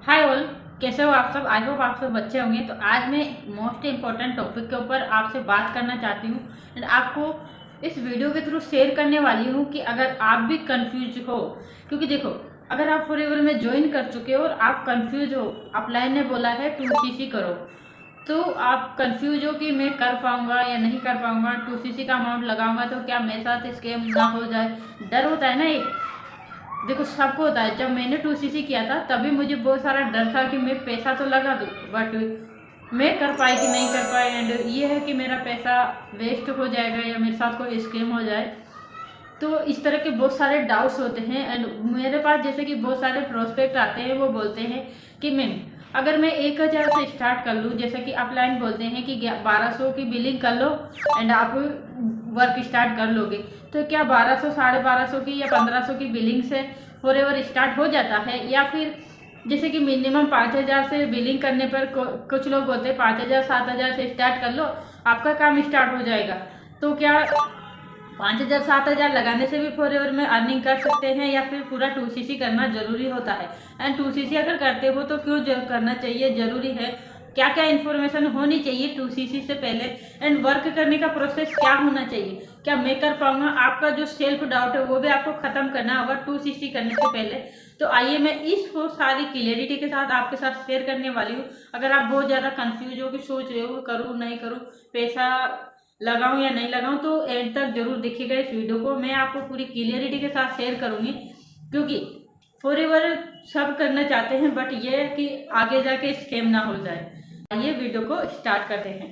Hi all, कैसे हो आप सब। आई होप आप सब अच्छे होंगे। तो आज मैं मोस्ट इम्पोर्टेंट टॉपिक के ऊपर आपसे बात करना चाहती हूँ एंड आपको इस वीडियो के थ्रू शेयर करने वाली हूँ कि अगर आप भी कंफ्यूज हो, क्योंकि देखो, अगर आप फॉरएवर में ज्वाइन कर चुके हो और आप कंफ्यूज हो, अपलाइन ने बोला है 2cc करो, तो आप कंफ्यूज हो कि मैं कर पाऊंगा या नहीं कर पाऊंगा, 2cc का अमाउंट लगाऊंगा तो क्या मेरे साथ स्कैम ना हो जाए। डर होता है ना एक, देखो सबको होता है। जब मैंने 2cc किया था तभी मुझे बहुत सारा डर था कि मैं पैसा तो लगा दूँ बट मैं कर पाई कि नहीं कर पाई, एंड ये है कि मेरा पैसा वेस्ट हो जाएगा या मेरे साथ कोई स्कैम हो जाए। तो इस तरह के बहुत सारे डाउट्स होते हैं एंड मेरे पास जैसे कि बहुत सारे प्रोस्पेक्ट आते हैं, वो बोलते हैं कि मैम अगर मैं 1000 से स्टार्ट कर लूँ, जैसे कि अपलाइन बोलते हैं कि 1200 की बिलिंग कर लो एंड आप वर्क स्टार्ट कर लोगे, तो क्या 1200, 1250 की या 1500 की बिलिंग से फॉरएवर स्टार्ट हो जाता है, या फिर जैसे कि मिनिमम 5000 से बिलिंग करने पर कुछ लोग बोलते हैं 5000 7000 से स्टार्ट कर लो आपका काम स्टार्ट हो जाएगा। तो क्या 5000 7000 लगाने से भी फॉरएवर में अर्निंग कर सकते हैं, या फिर पूरा 2cc करना जरूरी होता है? एंड 2cc अगर करते हो तो क्यों करना चाहिए, जरूरी है, क्या क्या इन्फॉर्मेशन होनी चाहिए 2cc से पहले, एंड वर्क करने का प्रोसेस क्या होना चाहिए, क्या मैं कर पाऊंगा, आपका जो सेल्फ डाउट है वो भी आपको खत्म करना होगा 2cc करने से पहले। तो आइए मैं इसको सारी क्लियरिटी के साथ आपके साथ शेयर करने वाली हूँ। अगर आप बहुत ज़्यादा कंफ्यूज हो कि सोच रहे हो करूँ नहीं करूँ, पैसा लगाऊं या नहीं लगाऊं, तो एंड तक जरूर देखिएगा इस वीडियो को। मैं आपको पूरी क्लियरिटी के साथ शेयर करूंगी, क्योंकि फॉरएवर सब करना चाहते हैं बट ये है कि आगे जाके स्कैम ना हो जाए। आइए वीडियो को स्टार्ट करते हैं।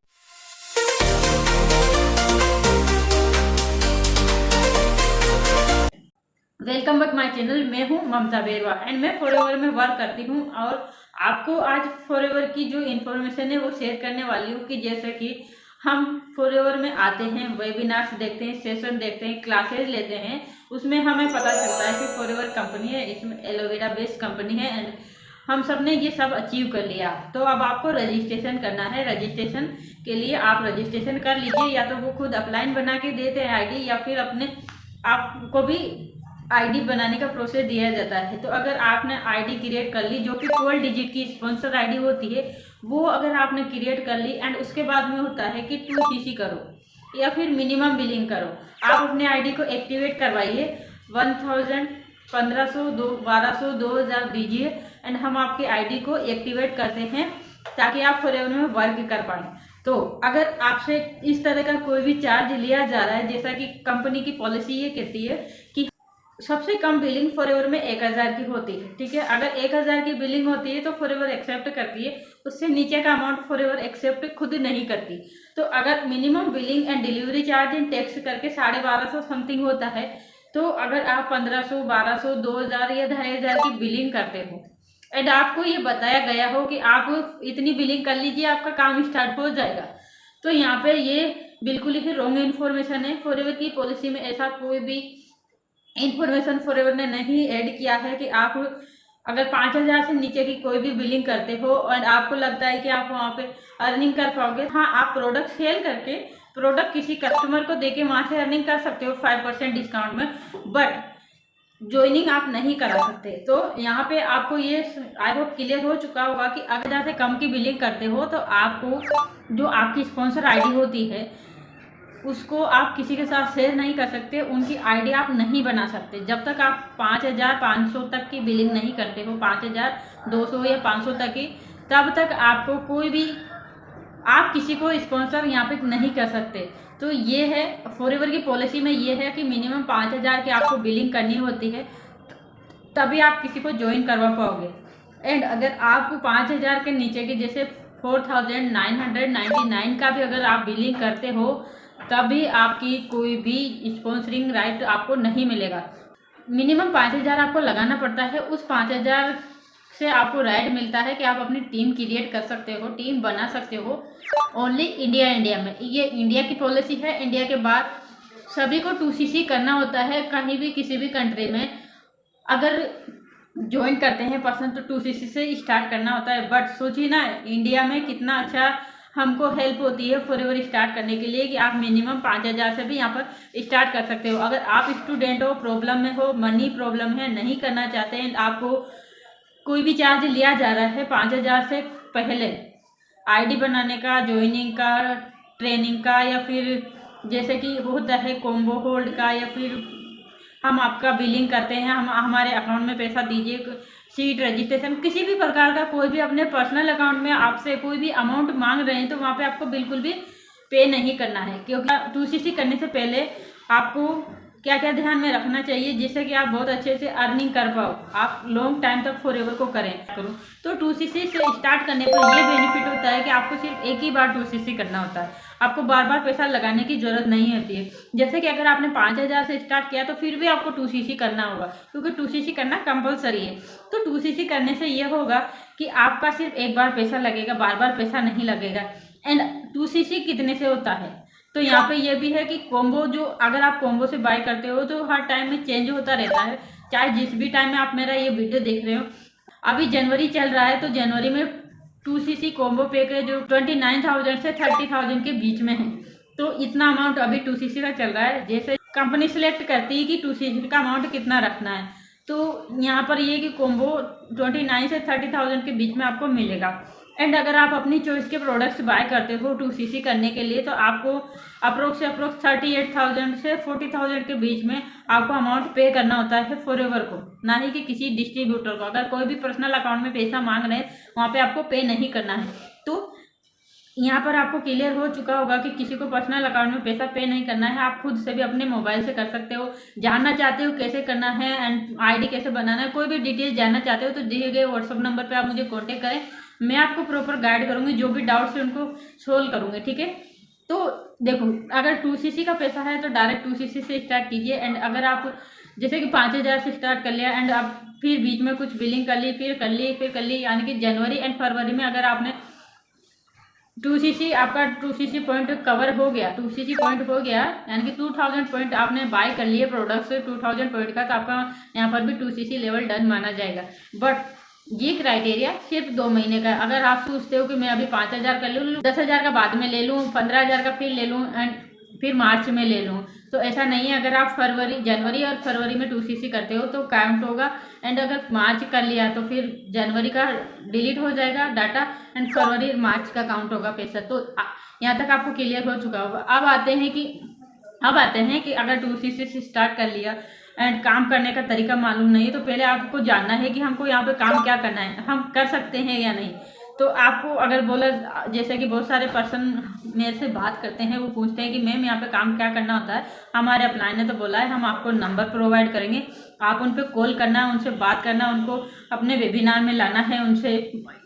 Welcome back my channel. मैं हूं ममता बेरवा एंड मैं फॉरएवर में वर्क करती हूं, और आपको आज फॉरएवर की जो इन्फॉर्मेशन है वो शेयर करने वाली हूं कि जैसे कि हम फॉरएवर में आते हैं, वेबिनार्स देखते हैं, सेशन देखते हैं, क्लासेस लेते हैं, उसमें हमें पता चलता है कि फॉरएवर कंपनी है, इसमें एलोवेरा बेस्ड कंपनी है एंड हम सब ने ये सब अचीव कर लिया। तो अब आपको रजिस्ट्रेशन करना है। रजिस्ट्रेशन के लिए आप रजिस्ट्रेशन कर लीजिए, या तो वो खुद अपलाइन बना के देते हैं आईडी, या फिर अपने आपको भी आईडी बनाने का प्रोसेस दिया जाता है। तो अगर आपने आईडी क्रिएट कर ली, जो कि 12 डिजिट की स्पॉन्सर आईडी होती है, वो अगर आपने क्रिएट कर ली एंड उसके बाद में होता है कि 2cc करो या फिर मिनिमम बिलिंग करो, आप अपने आईडी को एक्टिवेट करवाइए, 1000, 1500, 1200, 2000 दीजिए एंड हम आपके आईडी को एक्टिवेट करते हैं ताकि आप फॉरएवर में वर्क कर पाएँ। तो अगर आपसे इस तरह का कोई भी चार्ज लिया जा रहा है, जैसा कि कंपनी की पॉलिसी ये कहती है कि सबसे कम बिलिंग फॉरएवर में 1000 की होती है, ठीक है। अगर 1000 की बिलिंग होती है तो फॉरएवर एक्सेप्ट करती है, उससे नीचे का अमाउंट फॉरएवर एक्सेप्ट खुद नहीं करती। तो अगर minimum billing and delivery charge and tax करके 1250 समथिंग होता है, तो अगर आप 1500, 1200, 2000 या 2500 की बिलिंग करते हो एंड आपको ये बताया गया हो कि आप इतनी बिलिंग कर लीजिए आपका काम स्टार्ट हो जाएगा, तो यहाँ पे ये बिल्कुल ही रॉन्ग इन्फॉर्मेशन है। फॉरएवर की पॉलिसी में ऐसा कोई भी इन्फॉर्मेशन फॉरएवर ने नहीं ऐड किया है कि आप अगर 5000 से नीचे की कोई भी बिलिंग करते हो और आपको लगता है कि आप वहाँ पे अर्निंग कर पाओगे। हाँ, आप प्रोडक्ट सेल करके प्रोडक्ट किसी कस्टमर को देके वहाँ से अर्निंग कर सकते हो 5% डिस्काउंट में, बट ज्वाइनिंग आप नहीं करा सकते। तो यहाँ पे आपको ये आई होप क्लियर हो चुका होगा कि अगर ज़्यादा कम की बिलिंग करते हो तो आपको जो आपकी स्पॉन्सर आईडी होती है उसको आप किसी के साथ शेयर नहीं कर सकते, उनकी आईडी आप नहीं बना सकते जब तक आप 5500 तक की बिलिंग नहीं करते हो, 5200 या 500 तक की, तब तक आपको कोई भी आप किसी को स्पॉन्सर यहाँ पे नहीं कर सकते। तो ये है फॉरएवर की पॉलिसी में, ये है कि मिनिमम 5000 की आपको बिलिंग करनी होती है, तभी आप किसी को ज्वाइन करवा पाओगे। एंड अगर आप 5000 के नीचे की जैसे 4999 का भी अगर आप बिलिंग करते हो, तभी आपकी कोई भी स्पॉन्सरिंग राइट आपको नहीं मिलेगा। मिनिमम 5000 आपको लगाना पड़ता है, उस 5000 से आपको राइट मिलता है कि आप अपनी टीम क्रिएट कर सकते हो, टीम बना सकते हो ओनली इंडिया में। ये इंडिया की पॉलिसी है। इंडिया के बाद सभी को 2cc करना होता है, कहीं भी किसी भी कंट्री में अगर ज्वाइन करते हैं पर्सन तो 2cc से स्टार्ट करना होता है। बट सोचिए ना, इंडिया में कितना अच्छा हमको हेल्प होती है फॉरएवर स्टार्ट करने के लिए कि आप मिनिमम 5000 से भी यहाँ पर स्टार्ट कर सकते हो। अगर आप स्टूडेंट हो, प्रॉब्लम में हो, मनी प्रॉब्लम है, नहीं करना चाहते हैं, आपको कोई भी चार्ज लिया जा रहा है 5,000 से पहले आईडी बनाने का, ज्वाइनिंग का, ट्रेनिंग का, या फिर जैसे कि होता है कॉम्बो होल्ड का, या फिर हम आपका बिलिंग करते हैं, हम हमारे अकाउंट में पैसा दीजिए, सीट रजिस्ट्रेशन, किसी भी प्रकार का कोई भी अपने पर्सनल अकाउंट में आपसे कोई भी अमाउंट मांग रहे हैं तो वहाँ पे आपको बिल्कुल भी पे नहीं करना है। क्योंकि 2CC करने से पहले आपको क्या क्या ध्यान में रखना चाहिए जिससे कि आप बहुत अच्छे से अर्निंग कर पाओ, आप लॉन्ग टाइम तक फॉरएवर को करो। तो 2CC से स्टार्ट करने पर यह बेनिफिट होता है कि आपको सिर्फ एक ही बार 2CC करना होता है, आपको बार बार पैसा लगाने की जरूरत नहीं होती है। जैसे कि अगर आपने 5,000 से स्टार्ट किया तो फिर भी आपको 2CC करना होगा, क्योंकि 2CC करना कंपलसरी है। तो 2CC करने से यह होगा कि आपका सिर्फ एक बार पैसा लगेगा, बार बार पैसा नहीं लगेगा। एंड 2CC कितने से होता है, तो यहाँ पे ये भी है कि कॉम्बो जो अगर आप कॉम्बो से बाय करते हो तो हर टाइम में चेंज होता रहता है, चाहे जिस भी टाइम में आप मेरा ये वीडियो देख रहे हो। अभी जनवरी चल रहा है तो जनवरी में 2CC कॉम्बो पैकेज जो 29,000 से 30,000 के बीच में है, तो इतना अमाउंट अभी 2CC का चल रहा है। जैसे कंपनी सिलेक्ट करती है कि 2CC का अमाउंट कितना रखना है, तो यहाँ पर ये कि कॉम्बो 29 से 30,000 के बीच में आपको मिलेगा। एंड अगर आप अपनी चॉइस के प्रोडक्ट्स बाय करते हो 2CC करने के लिए तो आपको अप्रोक्स 38,000 से 40,000 के बीच में आपको अमाउंट पे करना होता है फॉरएवर को, ना ही कि किसी डिस्ट्रीब्यूटर को। अगर कोई भी पर्सनल अकाउंट में पैसा मांग रहे हैं वहाँ पे आपको पे नहीं करना है। तो यहाँ पर आपको क्लियर हो चुका होगा कि किसी को पर्सनल अकाउंट में पैसा पे नहीं करना है, आप खुद से भी अपने मोबाइल से कर सकते हो। जानना चाहते हो कैसे करना है एंड आईडी कैसे बनाना है, कोई भी डिटेल जानना चाहते हो तो दिए गए व्हाट्सअप नंबर पे आप मुझे कांटेक्ट करें, मैं आपको प्रॉपर गाइड करूँगी, जो भी डाउट्स है उनको सोल्व करूँगी, ठीक है। तो देखो, अगर 2CC का पैसा है तो डायरेक्ट 2CC से स्टार्ट कीजिए। एंड अगर आप जैसे कि 5,000 से स्टार्ट कर लिया एंड आप फिर बीच में कुछ बिलिंग कर ली, फिर कर ली, यानी कि जनवरी एंड फरवरी में अगर आपने 2CC आपका 2CC पॉइंट कवर हो गया, 2CC पॉइंट हो गया, यानी कि 2,000 पॉइंट आपने बाय कर लिए प्रोडक्ट से 2,000 पॉइंट का, तो आपका यहाँ पर भी 2CC लेवल डन माना जाएगा। बट ये क्राइटेरिया सिर्फ 2 महीने का। अगर आप सोचते हो कि मैं अभी 5,000 कर लूँ, 10,000 का बाद में ले लूँ, 15,000 का फिर ले लूँ एंड फिर मार्च में ले लूँ, तो ऐसा नहीं है। अगर आप जनवरी और फरवरी में 2CC करते हो तो काउंट होगा। एंड अगर मार्च कर लिया तो फिर जनवरी का डिलीट हो जाएगा डाटा एंड फरवरी मार्च का काउंट होगा पैसा। तो यहाँ तक आपको क्लियर हो चुका होगा। अब आते हैं कि अगर 2CC से स्टार्ट कर लिया एंड काम करने का तरीका मालूम नहीं है, तो पहले आपको जानना है कि हमको यहाँ पे काम क्या करना है, हम कर सकते हैं या नहीं। तो आपको अगर बोला, जैसे कि बहुत सारे पर्सन मेरे से बात करते हैं, वो पूछते हैं कि मैम यहाँ पे काम क्या करना होता है, हमारे अपलाइन ने तो बोला है हम आपको नंबर प्रोवाइड करेंगे, आप उन पर कॉल करना है, उनसे बात करना, उनको अपने वेबिनार में लाना है, उनसे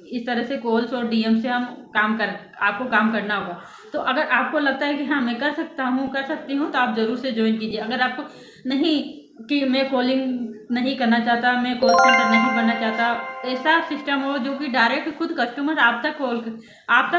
इस तरह से कॉल्स और DM से हम आपको काम करना होगा। तो अगर आपको लगता है कि हाँ मैं कर सकती हूँ तो आप ज़रूर से ज्वाइन कीजिए। अगर आपको नहीं कि मैं कॉलिंग नहीं करना चाहता, मैं कॉल सेंटर नहीं बनना चाहता, ऐसा सिस्टम हो जो कि डायरेक्ट खुद कस्टमर आप तक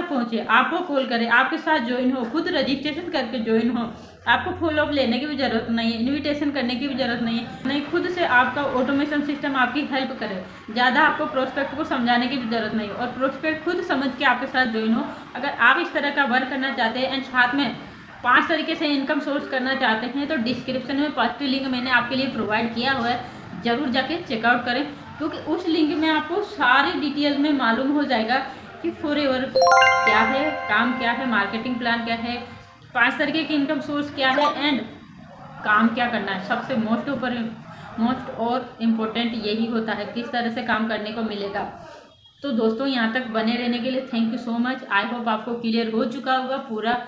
पहुँचे, आपको कॉल करे, आपके साथ ज्वाइन हो, खुद रजिस्ट्रेशन करके ज्वाइन हो, आपको फॉलोअप लेने की भी ज़रूरत नहीं है, इन्विटेशन करने की भी ज़रूरत नहीं, खुद से आपका ऑटोमेशन सिस्टम आपकी हेल्प करे, ज़्यादा आपको प्रोस्पेक्ट को समझाने की भी ज़रूरत नहीं, और प्रोस्पेक्ट खुद समझ के आपके साथ ज्वाइन हो। अगर आप इस तरह का वर्क करना चाहते हैं एंड साथ में 5 तरीके से इनकम सोर्स करना चाहते हैं तो डिस्क्रिप्शन में फर्स्ट लिंक मैंने आपके लिए प्रोवाइड किया हुआ है, ज़रूर जाके चेकआउट करें, क्योंकि उस लिंक में आपको सारी डिटेल में मालूम हो जाएगा कि फॉरएवर क्या है, काम क्या है, मार्केटिंग प्लान क्या है, 5 तरीके की इनकम सोर्स क्या है एंड काम क्या करना है। सबसे मोस्ट और इम्पोर्टेंट यही होता है, किस तरह से काम करने को मिलेगा। तो दोस्तों, यहाँ तक बने रहने के लिए thank you so much. I hope आपको क्लियर हो चुका होगा पूरा,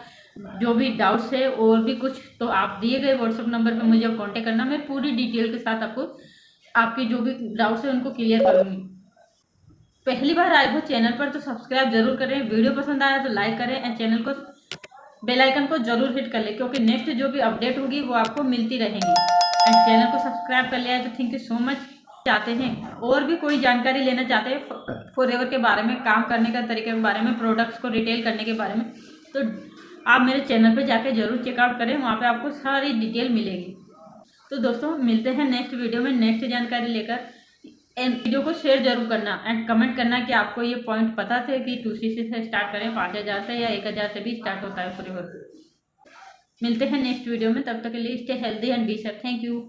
जो भी डाउट्स है और भी कुछ तो आप दिए गए व्हाट्सएप नंबर पे मुझे कांटेक्ट करना, मैं पूरी डिटेल के साथ आपको आपके जो भी डाउट्स है उनको क्लियर करूँगी। पहली बार आए हो चैनल पर तो सब्सक्राइब जरूर करें, वीडियो पसंद आया तो लाइक करें एंड चैनल को बेल आइकन को जरूर हिट कर ले, क्योंकि नेक्स्ट जो भी अपडेट होगी वो आपको मिलती रहेंगी। एंड चैनल को सब्सक्राइब कर लिया है तो थैंक यू सो मच। चाहते हैं और भी कोई जानकारी लेना चाहते हैं फॉरएवर के बारे में, काम करने का तरीके के बारे में, प्रोडक्ट्स को रिटेल करने के बारे में, तो आप मेरे चैनल पे जाके जरूर चेकआउट करें, वहाँ पे आपको सारी डिटेल मिलेगी। तो दोस्तों, मिलते हैं नेक्स्ट वीडियो में नेक्स्ट जानकारी लेकर। एंड वीडियो को शेयर जरूर करना एंड कमेंट करना कि आपको ये पॉइंट पता थे कि 2CC से स्टार्ट करें, 5,000 से या 1,000 से भी स्टार्ट होता है फॉरएवर। मिलते हैं नेक्स्ट वीडियो में, तब तक के लिए stay healthy and be safe. Thank you.